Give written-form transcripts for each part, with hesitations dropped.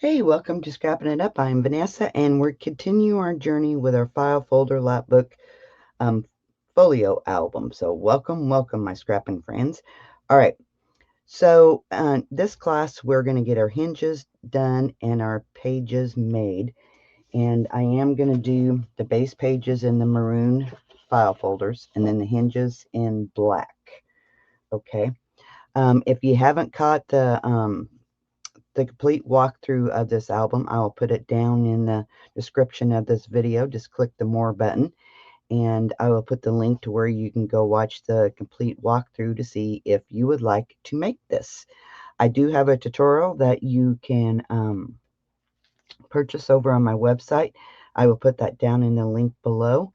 Hey, welcome to Scrapping It Up. I'm Vanessa, and we're continuing our journey with our file folder Lapbook folio album. So welcome, my Scrappin Friends. All right, so this class we're going to get our hinges done and our pages made. And I am going to do the base pages in the maroon file folders and then the hinges in black. Okay. If you haven't caught the complete walkthrough of this album, I will put it down in the description of this video. Just click the more button and I will put the link to where you can go watch the complete walkthrough to see if you would like to make this. I do have a tutorial that you can purchase over on my website. I will put that down in the link below.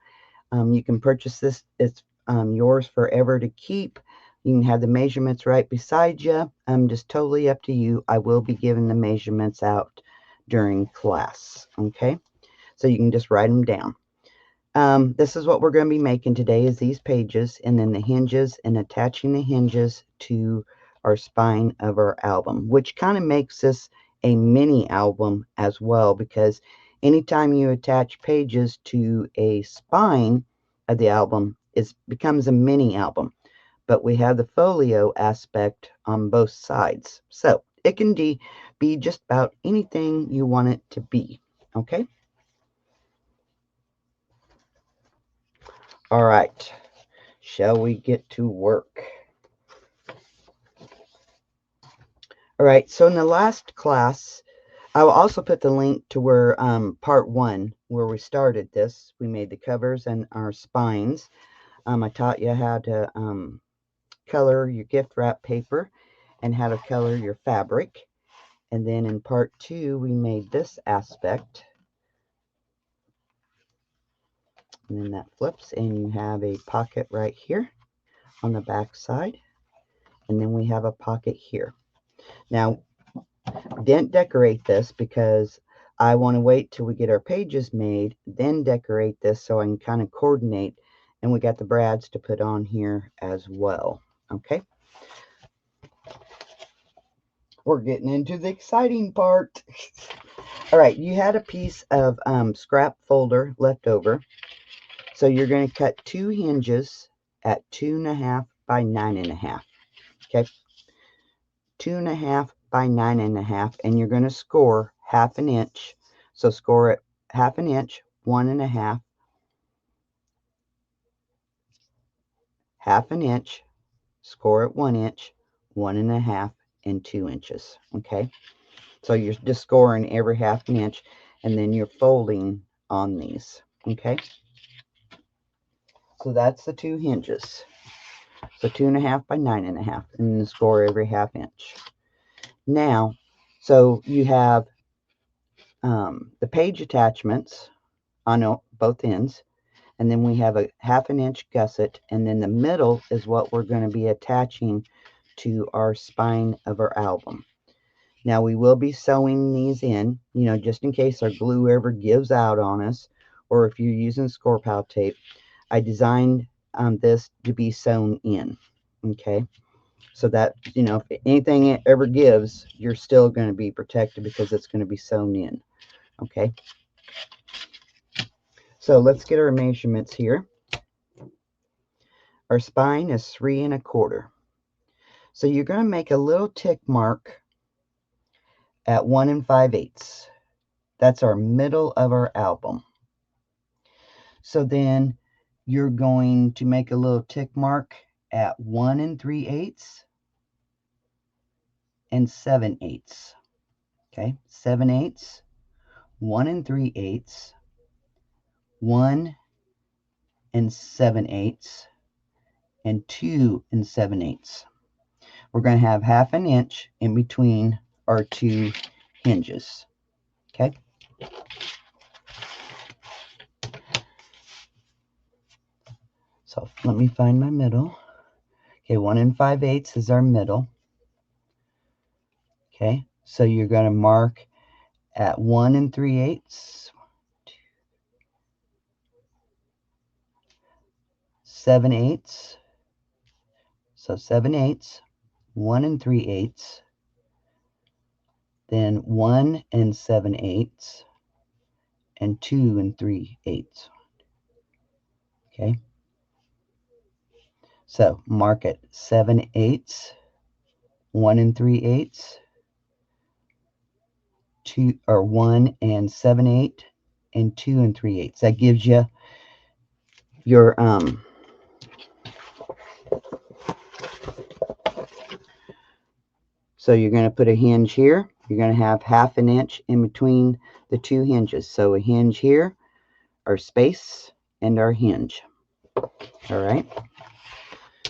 You can purchase this. It's yours forever to keep. You can have the measurements right beside you. Just totally up to you. I will be giving the measurements out during class. Okay, so you can just write them down. This is what we're going to be making today is these pages and then the hinges and attaching the hinges to our spine of our album, which kind of makes this a mini album as well, because anytime you attach pages to a spine of the album, it becomes a mini album. But we have the folio aspect on both sides. So it can be just about anything you want it to be. Okay? All right. Shall we get to work? All right, so in the last class, I will also put the link to where part 1, where we started this. We made the covers and our spines. I taught you how to color your gift wrap paper and how to color your fabric. And then in part 2, we made this aspect. And then that flips and you have a pocket right here on the back side. And then we have a pocket here. Now, didn't decorate this because I want to wait till we get our pages made, then decorate this so I can kind of coordinate. And we got the brads to put on here as well. Okay. We're getting into the exciting part. All right, you had a piece of scrap folder left over. So you're going to cut 2 hinges at 2.5 by 9.5. Okay. 2.5 by 9.5, and you're going to score 1/2 inch. So score it 1/2 inch, 1.5, 1/2 inch, score it 1 inch, 1.5, and 2 inches. Okay, so you're just scoring every 1/2 inch, and then you're folding on these. Okay, so that's the 2 hinges. So 2.5 by 9.5, and then score every 1/2 inch. Now, so you have the page attachments on both ends, and then we have a 1/2 inch gusset, and then the middle is what we're going to be attaching to our spine of our album. Now we will be sewing these in, just in case our glue ever gives out on us, or if you're using score pile tape. I designed this to be sewn in. Okay, so that if anything ever gives, you're still going to be protected because it's going to be sewn in. Okay, so let's get our measurements here. Our spine is 3 1/4. So you're going to make a little tick mark at 1 5/8. That's our middle of our album. So then you're going to make a little tick mark at 1 3/8 and 7/8. Okay, 7/8, 1 3/8, 1 7/8, and 2 7/8. We're going to have 1/2 inch in between our 2 hinges. Okay. So let me find my middle. Okay, 1 5/8 is our middle. Okay, so you're going to mark at 1 3/8, 7/8. So 7/8, 1 3/8, then 1 7/8, and 2 3/8. Okay, so mark it 7/8, 1 3/8, 2 or 1 7/8, and 2 3/8. That gives you your so you're going to put a hinge here. You're going to have 1/2 inch in between the two hinges. So a hinge here, our space, and our hinge. All right.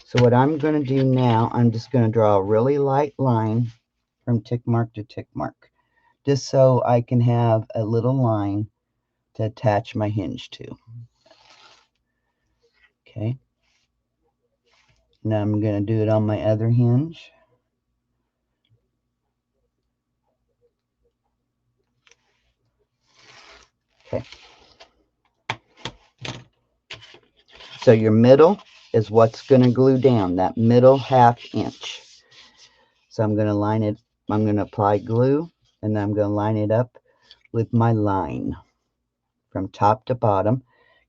So what I'm going to do now, I'm just going to draw a really light line from tick mark to tick mark, just so I can have a little line to attach my hinge to. Okay. Now I'm going to do it on my other hinge. Okay. So your middle is what's going to glue down, that middle 1/2 inch. So I'm going to line it, I'm going to apply glue, and then I'm going to line it up with my line from top to bottom.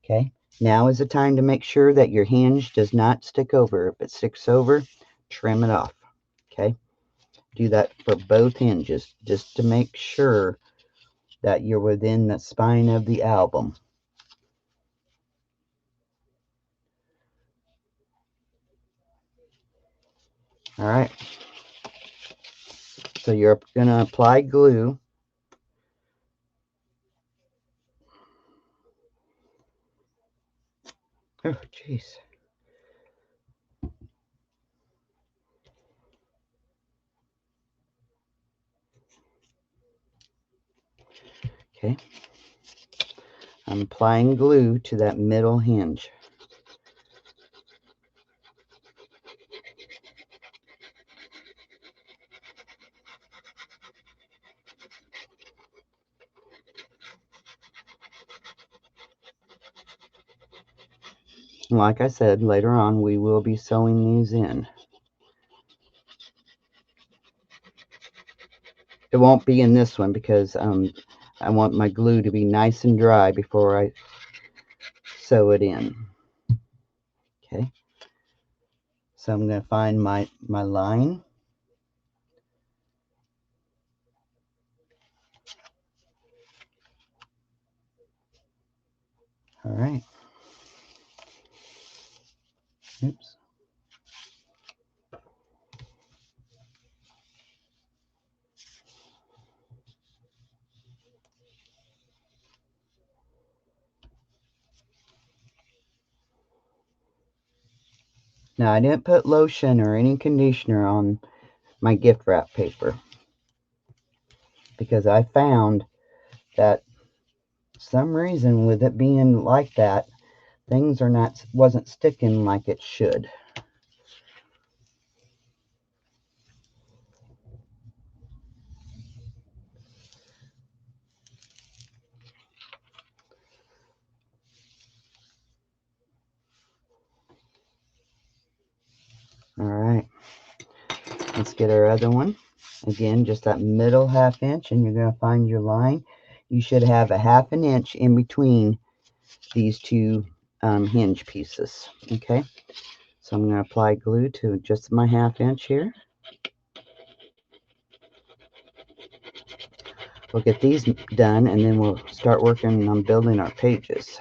Okay. Now is the time to make sure that your hinge does not stick over. If it sticks over, trim it off. Okay. Do that for both hinges just to make sure that you're within the spine of the album. All right. So you're going to apply glue. Oh, jeez. Okay. I'm applying glue to that middle hinge. Like I said, later on we will be sewing these in. It won't be in this one because I want my glue to be nice and dry before I sew it in. Okay, so I'm going to find my line. All right. Oops. Now I didn't put lotion or any conditioner on my gift wrap paper because I found that some reason with it being like that, things wasn't sticking like it should. All right, let's get our other one. Again, just that middle 1/2 inch, and you're going to find your line. You should have a 1/2 inch in between these two hinge pieces. Okay, so I'm going to apply glue to just my 1/2 inch here. We'll get these done, and then we'll start working on building our pages.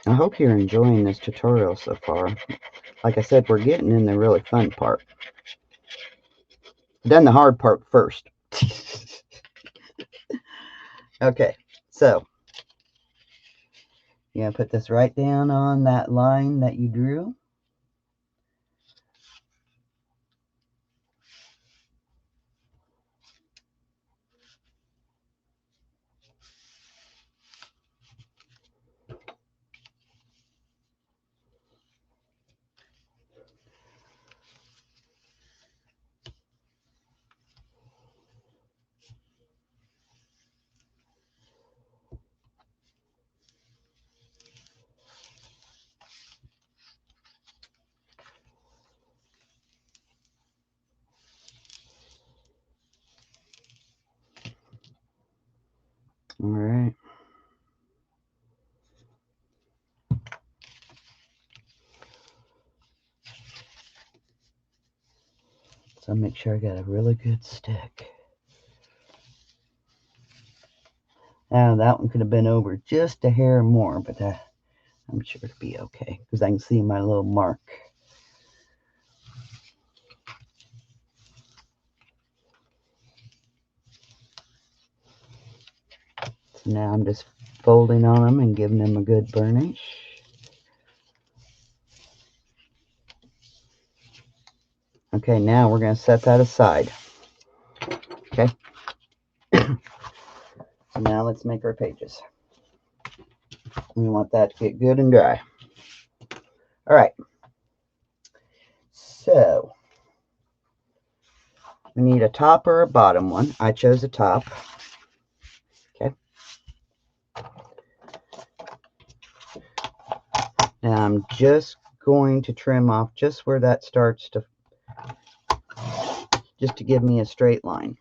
I hope you're enjoying this tutorial so far. Like I said, we're getting in the really fun part. Done the hard part first. Okay, so you're going to put this right down on that line that you drew. All right. So make sure I got a really good stick. Now that one could have been over just a hair more, but I'm sure it'll be okay because I can see my little mark. So now I'm just folding on them and giving them a good burnish. Okay, now we're going to set that aside. Okay. So now let's make our pages. We want that to get good and dry. All right. So we need a top or a bottom one. I chose a top. Okay. Now I'm just going to trim off just where that starts to, just to give me a straight line.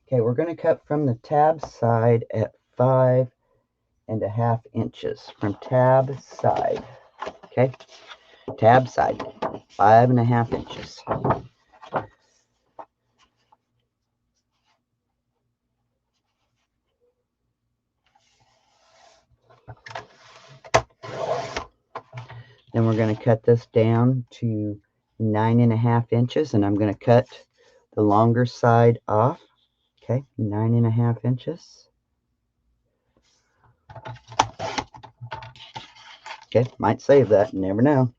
Okay, we're going to cut from the tab side at 5.5 inches. From tab side. Okay, tab side, 5.5 inches. Then we're going to cut this down to 9.5 inches, and I'm going to cut the longer side off. Okay, 9.5 inches. Okay, might save that, you never know.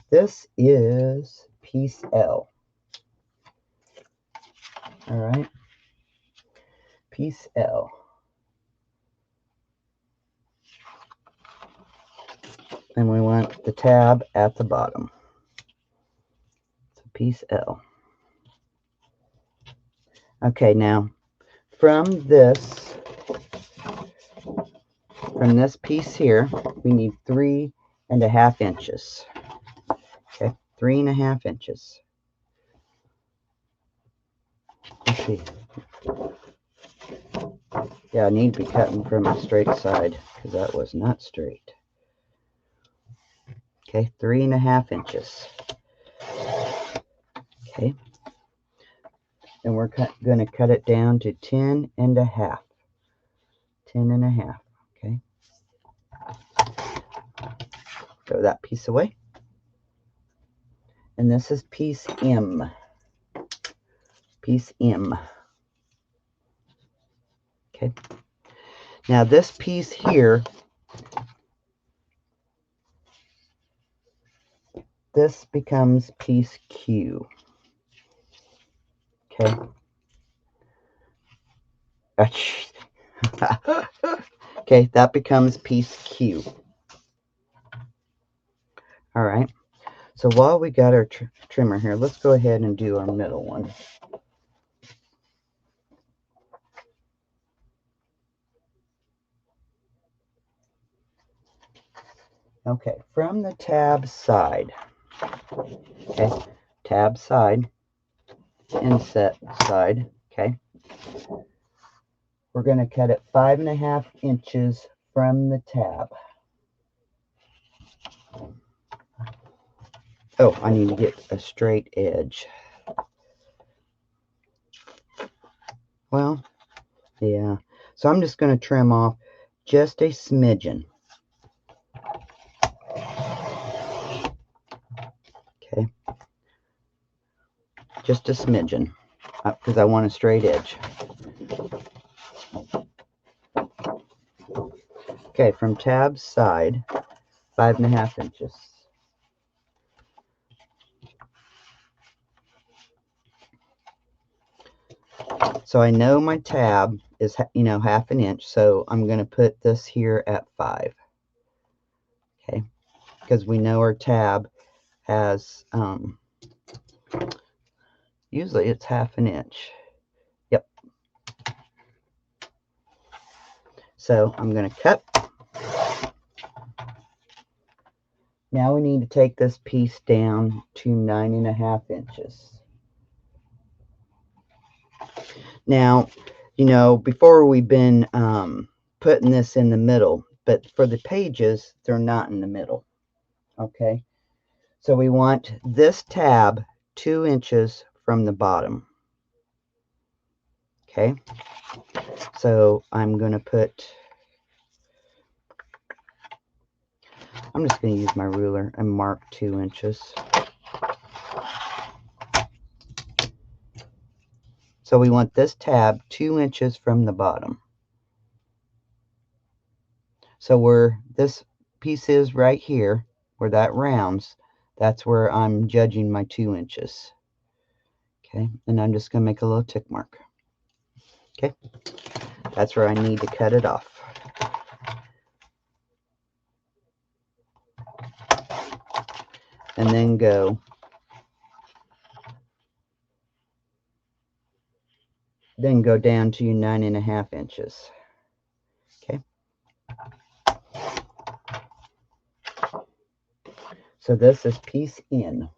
This is piece L. All right, piece L. And we want the tab at the bottom. So piece L. Okay, now from this piece here, we need 3.5 inches. Okay, 3.5 inches. Let's see. Yeah, I need to be cutting from a straight side because that was not straight. Okay, 3.5 inches. Okay, and we're going to cut it down to 10.5. 10.5. Okay. Throw that piece away. And this is piece M. Piece M. Okay. Now this piece here, this becomes piece Q. Okay. Okay, that becomes piece Q. All right. So while we got our trimmer here, let's go ahead and do our middle one. Okay, from the tab side, okay, tab side, inset side, okay, we're going to cut it 5.5 inches from the tab. Oh, I need to get a straight edge. Well, yeah, so I'm just going to trim off just a smidgen. Okay, just a smidgen, because I want a straight edge. Okay, from tab side, 5.5 inches. So I know my tab is, you know, 1/2 inch, so I'm going to put this here at 5. Okay, because we know our tab has, usually it's 1/2 inch. Yep. So I'm going to cut. Now we need to take this piece down to 9.5 inches. Now, you know, before we've been putting this in the middle, but for the pages, they're not in the middle. Okay, so we want this tab 2 inches from the bottom. Okay, so I'm going to put, I'm just going to use my ruler and mark 2 inches. So we want this tab 2 inches from the bottom. So where this piece is right here, where that rounds, that's where I'm judging my 2 inches. Okay, and I'm just going to make a little tick mark. Okay, that's where I need to cut it off. And then go down to 9.5 inches. Okay, so this is piece in.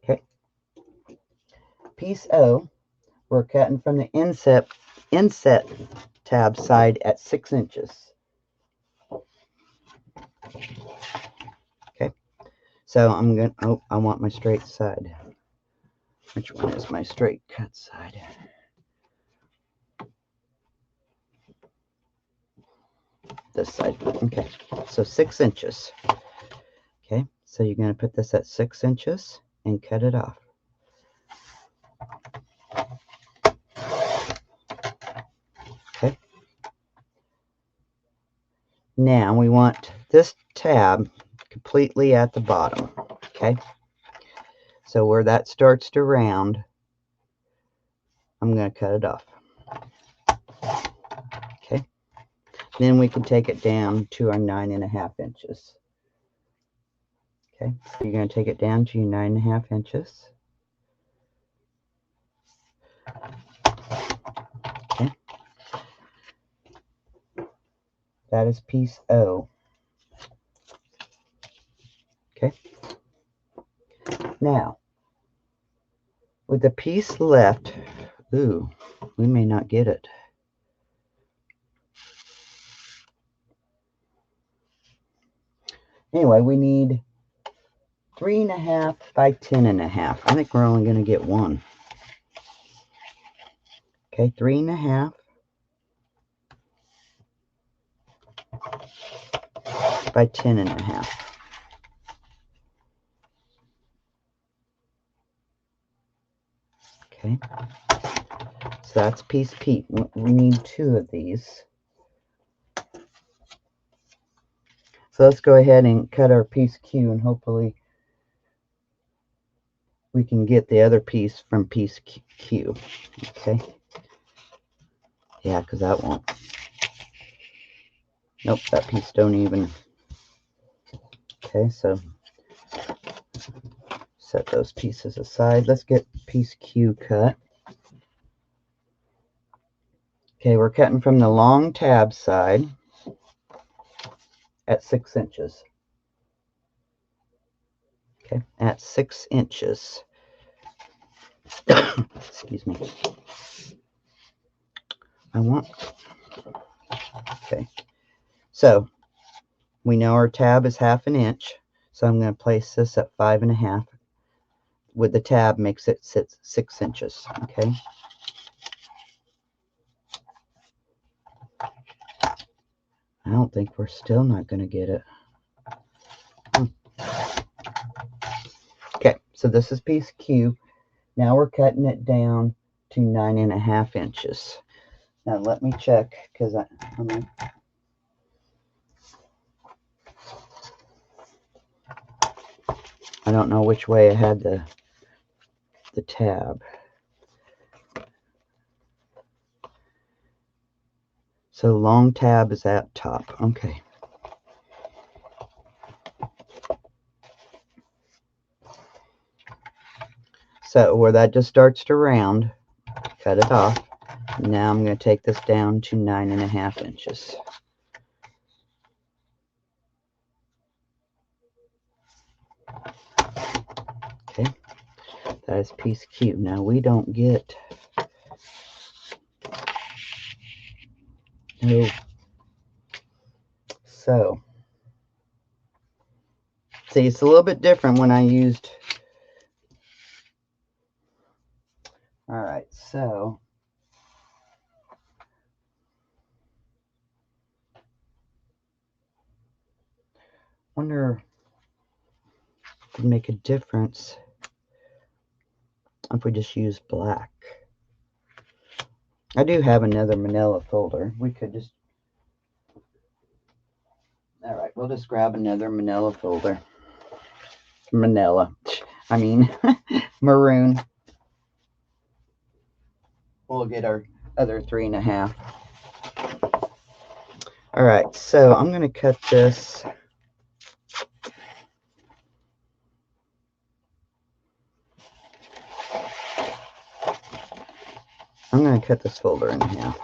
Okay, piece O, we're cutting from the inset tab side at 6 inches. Okay, so I'm going to, oh, I want my straight side. Which one is my straight cut side? This side. Okay, so 6 inches. Okay, so you're going to put this at 6 inches and cut it off. Okay, now we want this tab completely at the bottom. Okay, so where that starts to round, I'm going to cut it off. Okay, then we can take it down to our 9.5 inches. Okay, so you're going to take it down to your 9.5 inches. Okay, that is piece O. Okay, now with the piece left, ooh, we may not get it. Anyway, we need 3.5 by 10.5. I think we're only going to get one. Okay, 3.5 by 10.5. Okay, so that's piece P. We need 2 of these. So let's go ahead and cut our piece Q, and hopefully we can get the other piece from piece Q. Okay. Yeah, because that won't. Nope, that piece don't even. Okay, so set those pieces aside. Let's get piece Q cut. Okay, we're cutting from the long tab side at 6 inches. Okay, at 6 inches. Excuse me. Okay, so we know our tab is 1/2 inch, so I'm going to place this at 5.5. With the tab makes it 6 inches. Okay. I don't think we're still not going to get it. Okay, so this is piece Q. Now we're cutting it down to 9.5 inches. Now let me check, because I don't know which way I had the tab. So long tab is at top. Okay. So where that just starts to round, cut it off. Now I'm going to take this down to 9.5 inches. Okay, That is piece Q. Now we don't get... No. So, see, it's a little bit different when I used... Alright, so... wonder if it would make a difference if we just use black. I do have another manila folder. We could just... Alright, we'll just grab another manila folder. Manila. I mean, maroon. We'll get our other 3.5. Alright, so I'm going to cut this. I'm going to cut this folder in half.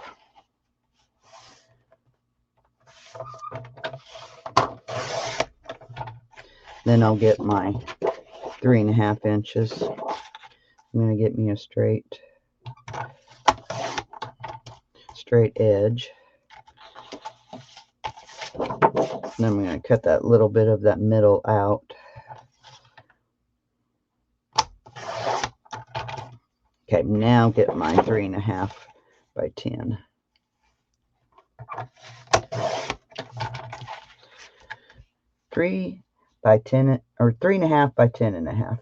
Then I'll get my 3.5 inches. I'm going to get me a straight edge. Then I'm going to cut that little bit of that middle out. Okay, now get my 3.5 by 10. Three by 10, or 3.5 by 10.5.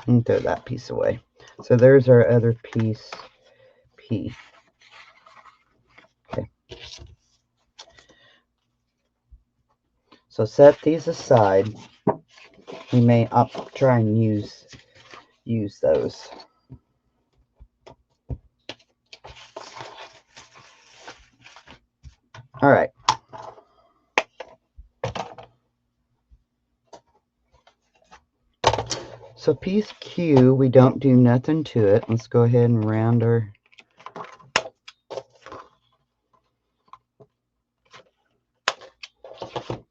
And throw that piece away. So there's our other piece, P. Okay. So set these aside. We may try and use those. All right. So piece Q, we don't do nothing to it. Let's go ahead and round our...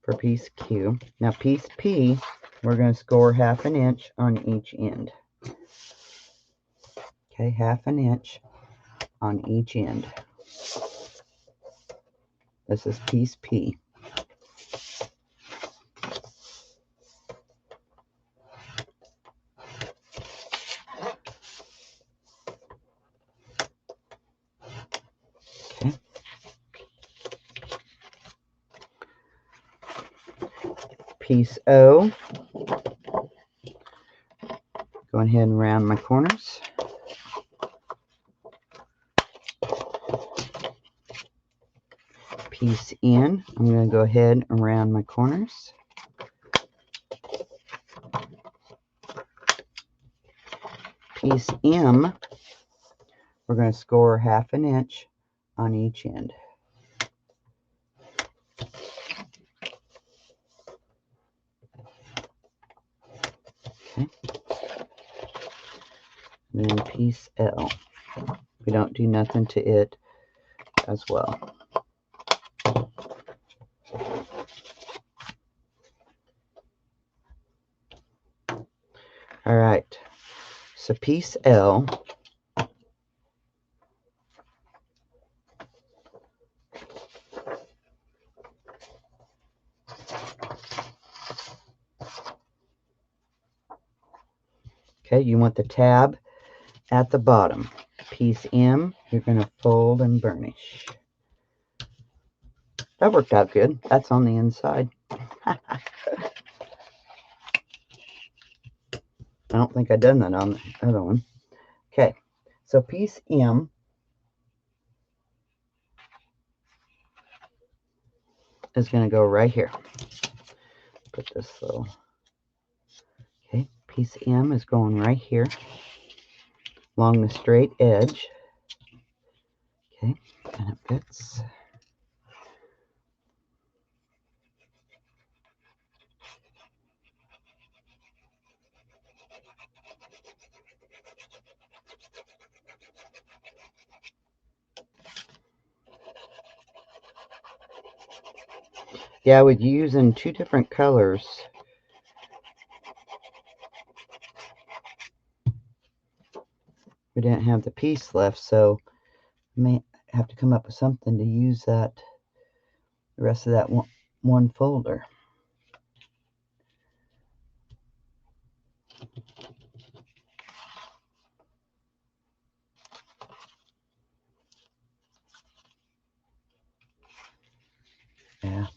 for piece Q. Now piece P, we're going to score 1/2 inch on each end. Okay, 1/2 inch on each end. This is piece P. Okay. Piece O. Go ahead and round my corners. Piece N, I'm going to go ahead and round my corners. Piece M, we're going to score 1/2 inch on each end. Okay. Then piece L, we don't do nothing to it as well. All right, so piece L, okay, you want the tab at the bottom. Piece M, you're going to fold and burnish. That worked out good. That's on the inside. I don't think I done that on the other one. Okay, so piece M is going to go right here. Put this little... Okay, piece M is going right here along the straight edge. Okay, and it fits. Yeah, I was using 2 different colors we didn't have the piece left, so I may have to come up with something to use that, the rest of that one folder. Yeah.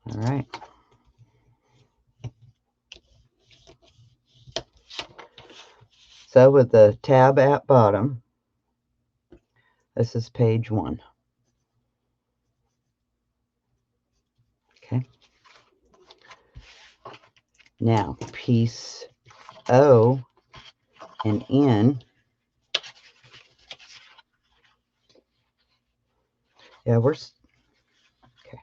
All right. So with the tab at bottom, this is page 1. Okay. Now piece O and N. Yeah, we're okay.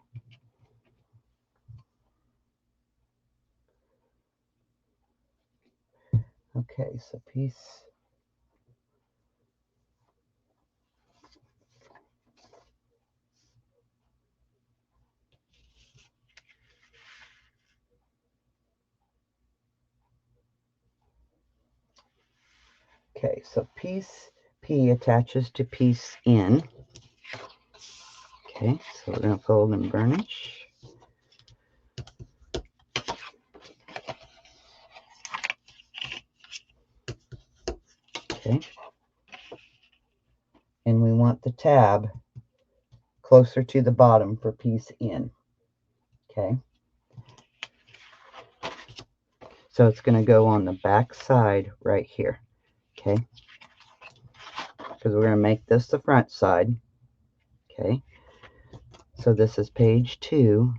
Okay, so piece. Okay, so piece P attaches to piece N. Okay, so we're going to fold and burnish. Okay. And we want the tab closer to the bottom for piece N. Okay. So it's going to go on the back side right here. Okay. Because we're going to make this the front side. Okay. So this is page 2,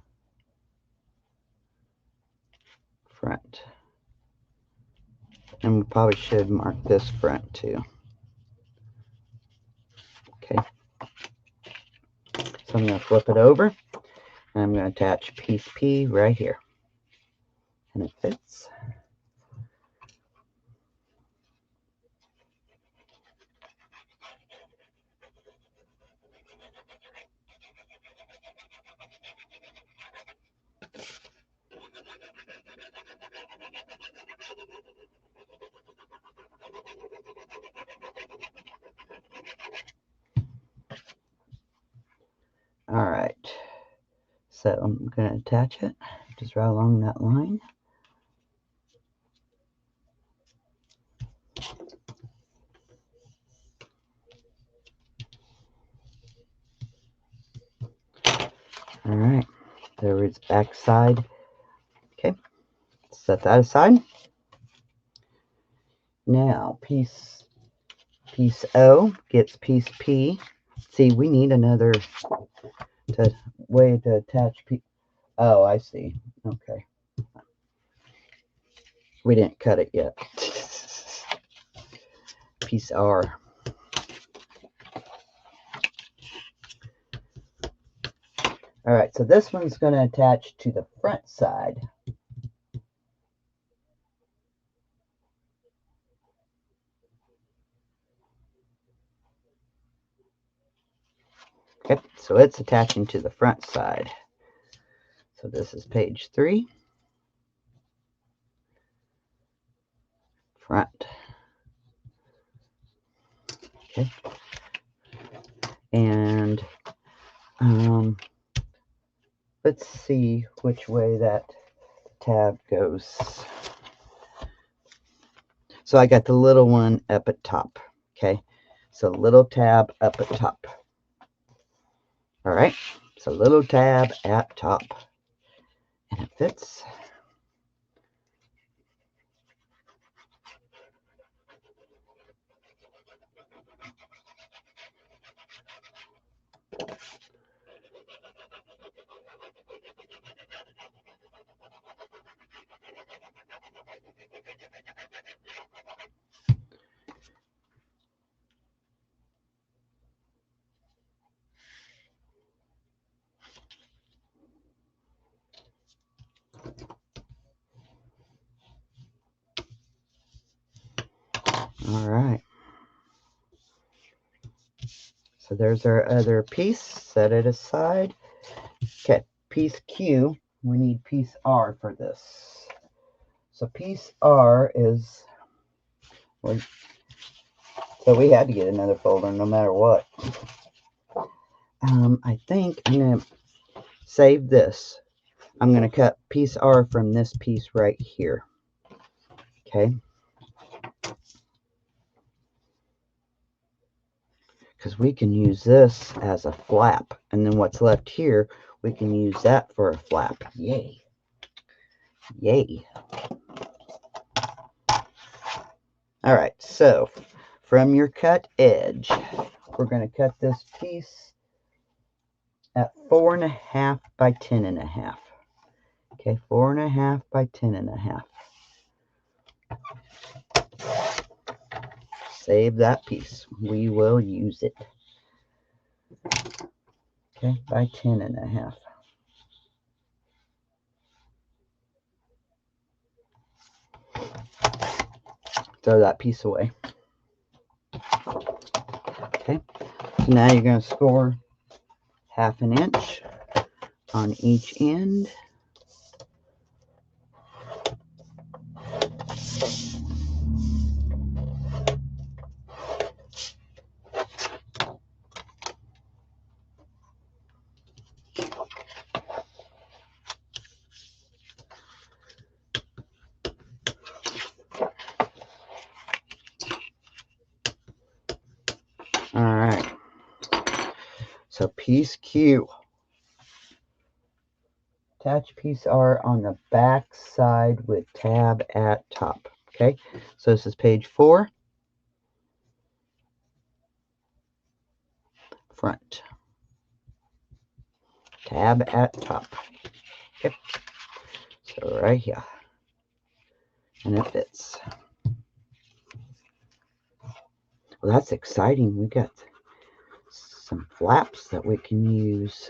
front. And we probably should mark this front too. Okay. So I'm going to flip it over, and I'm going to attach piece P right here. And it fits. All right. So I'm going to attach it just right along that line. All right. There is back side. Okay. Set that aside. Now piece O gets piece P. See, we need another way to attach P. Oh, I see. Okay. We didn't cut it yet. Piece R. All right, so this one's going to attach to the front side. Okay, so it's attaching to the front side. So this is page 3. Front. Okay. And let's see which way that tab goes. So I got the little one up at top. Okay. So little tab up at top. All right. So little tab at top. And it fits. All right. So there's our other piece. Set it aside. Okay, piece Q we need piece R for this. So piece R is, well, so we had to get another folder no matter what. I think I'm going to save this. I'm going to cut piece R from this piece right here. Okay. Because we can use this as a flap. And then what's left here, we can use that for a flap. Yay. Yay. All right. So from your cut edge, we're going to cut this piece at 4.5 by 10.5. Okay, 4.5 by 10.5. Save that piece. We will use it. Okay, by 10.5. Throw that piece away. Okay, so now you're going to score 1/2 inch on each end. All right, so piece Q. Attach piece R on the back side with tab at top. Okay, so this is page 4. Front. Tab at top. Okay, so right here. And it fits. Well, that's exciting. We got some flaps that we can use.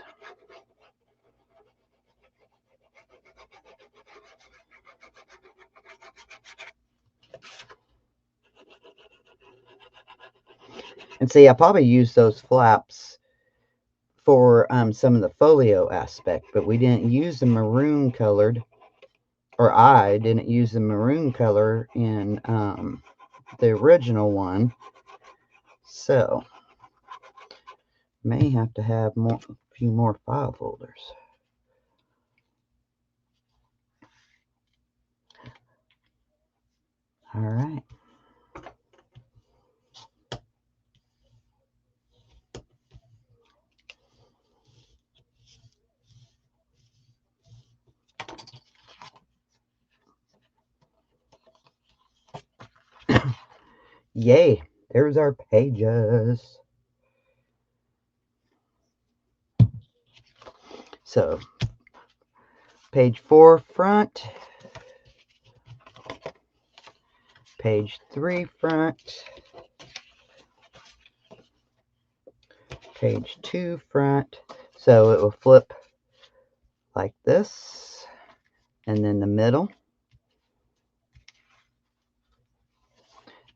And see, I probably use those flaps for some of the folio aspect, but we didn't use the maroon colored, or I didn't use the maroon color in the original one. So, may have to have a few more file folders. All right. Yay, there's our pages. So, page 4 front, page 3 front, page 2 front. So it will flip like this, and then the middle,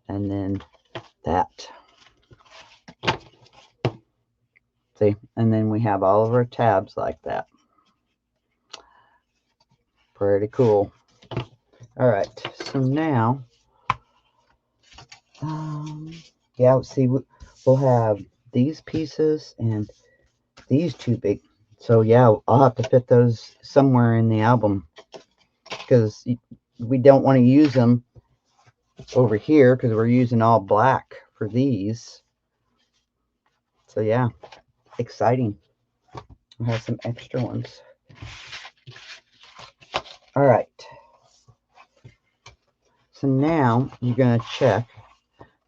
and then that. See, and then we have all of our tabs like that. Pretty cool. All right, so now, yeah, let's see, we'll have these pieces and these two big. So yeah, I'll have to fit those somewhere in the album because we don't want to use them over here because we're using all black for these. So yeah, exciting. We'll have some extra ones. All right. So now you're going to check,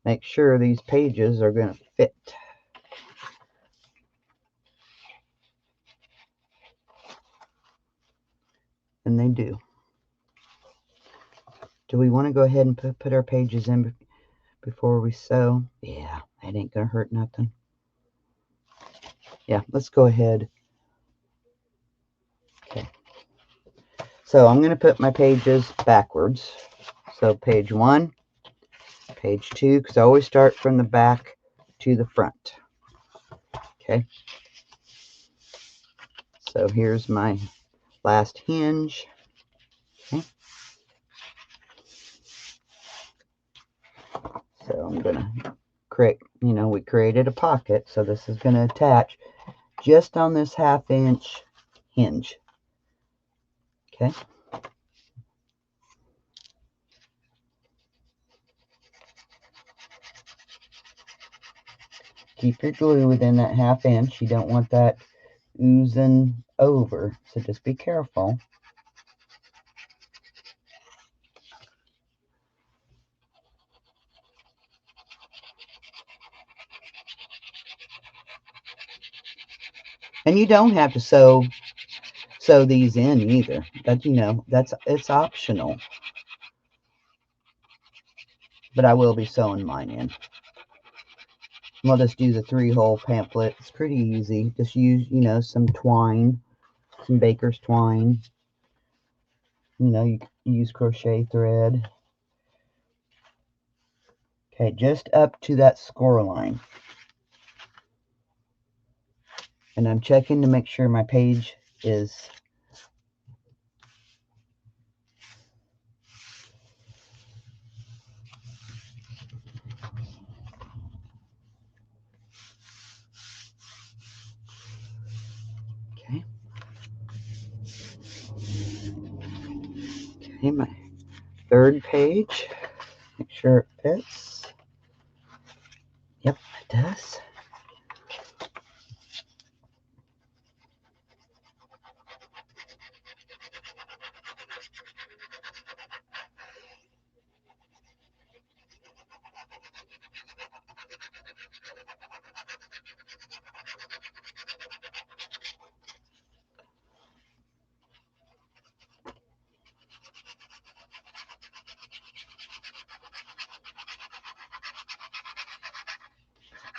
make sure these pages are going to fit. And they do. Do we want to go ahead and put our pages in before we sew? Yeah, that ain't going to hurt nothing. Yeah, let's go ahead. Okay. So I'm going to put my pages backwards. So page 1, page 2, because I always start from the back to the front. Okay. So here's my last hinge. Okay. So I'm going to create, we created a pocket, so this is going to attach just on this 1/2 inch hinge. Okay. Keep your glue within that 1/2 inch. You don't want that oozing over, so just be careful. And you don't have to sew these in either. That it's optional. But I will be sewing mine in. We'll just do the 3-hole pamphlet. It's pretty easy. Just use, some twine, some baker's twine. You use crochet thread. Okay, just up to that score line. And I'm checking to make sure my page is okay. Okay, my 3rd page. Make sure it fits. Yep, it does.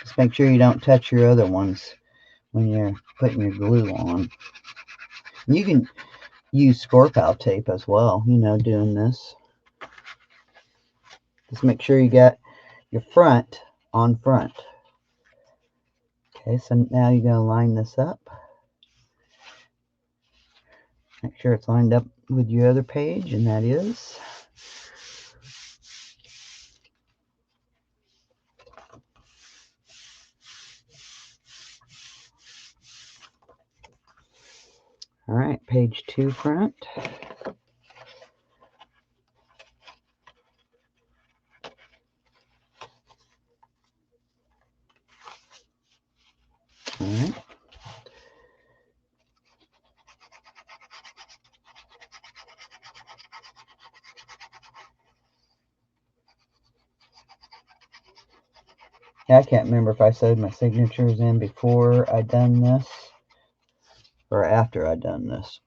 Just make sure you don't touch your other ones when you're putting your glue on. You can use Scrappin tape as well, doing this. Just make sure you got your front on front. Okay, so now you're going to line this up. Make sure it's lined up with your other page, and that is. All right, page 2 front. All right. Yeah, I can't remember if I sewed my signatures in before I done this or after I done this.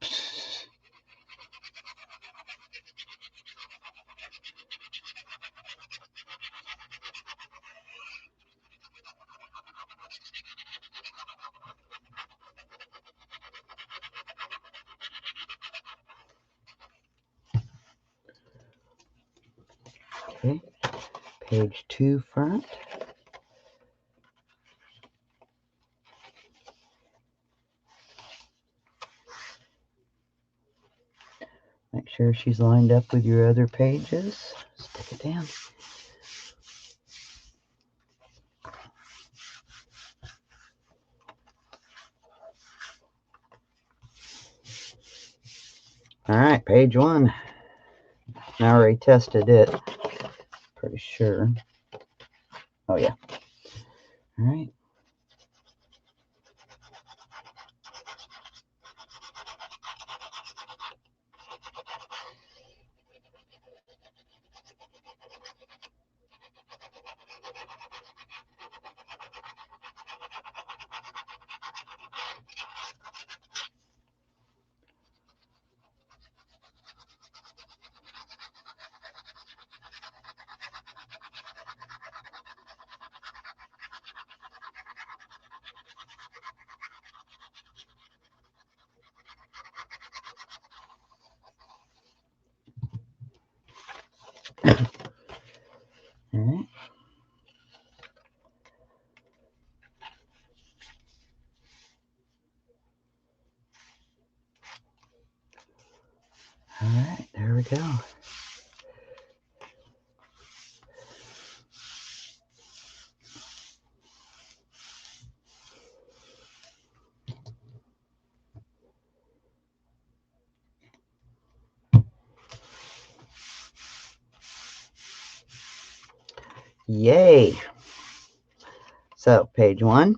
Okay, page 2 front. Make sure she's lined up with your other pages. Stick it down. All right, page 1. I already tested it. Pretty sure. Oh, yeah. All right. All right. All right, there we go. Yay! So page 1,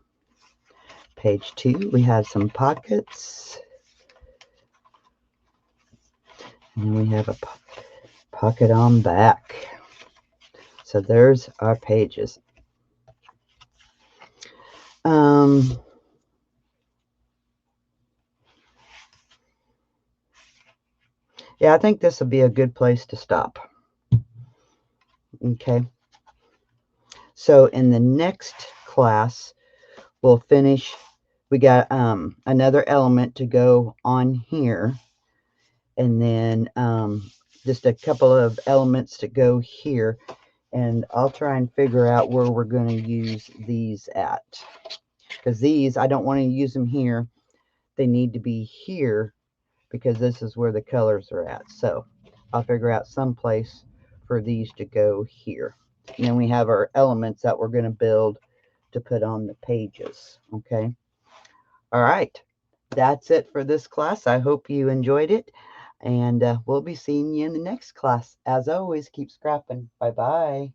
page 2, we have some pockets. And we have a pocket on back. So there's our pages. Yeah, I think this will be a good place to stop. Okay. So in the next class, we'll finish. We got another element to go on here, and then just a couple of elements to go here, and I'll try and figure out where we're going to use these at, because these, I don't want to use them here. They need to be here because this is where the colors are at. So I'll figure out some place for these to go here. And then we have our elements that we're going to build to put on the pages. Okay. All right. That's it for this class. I hope you enjoyed it. And we'll be seeing you in the next class. As always, keep scrapping. Bye-bye.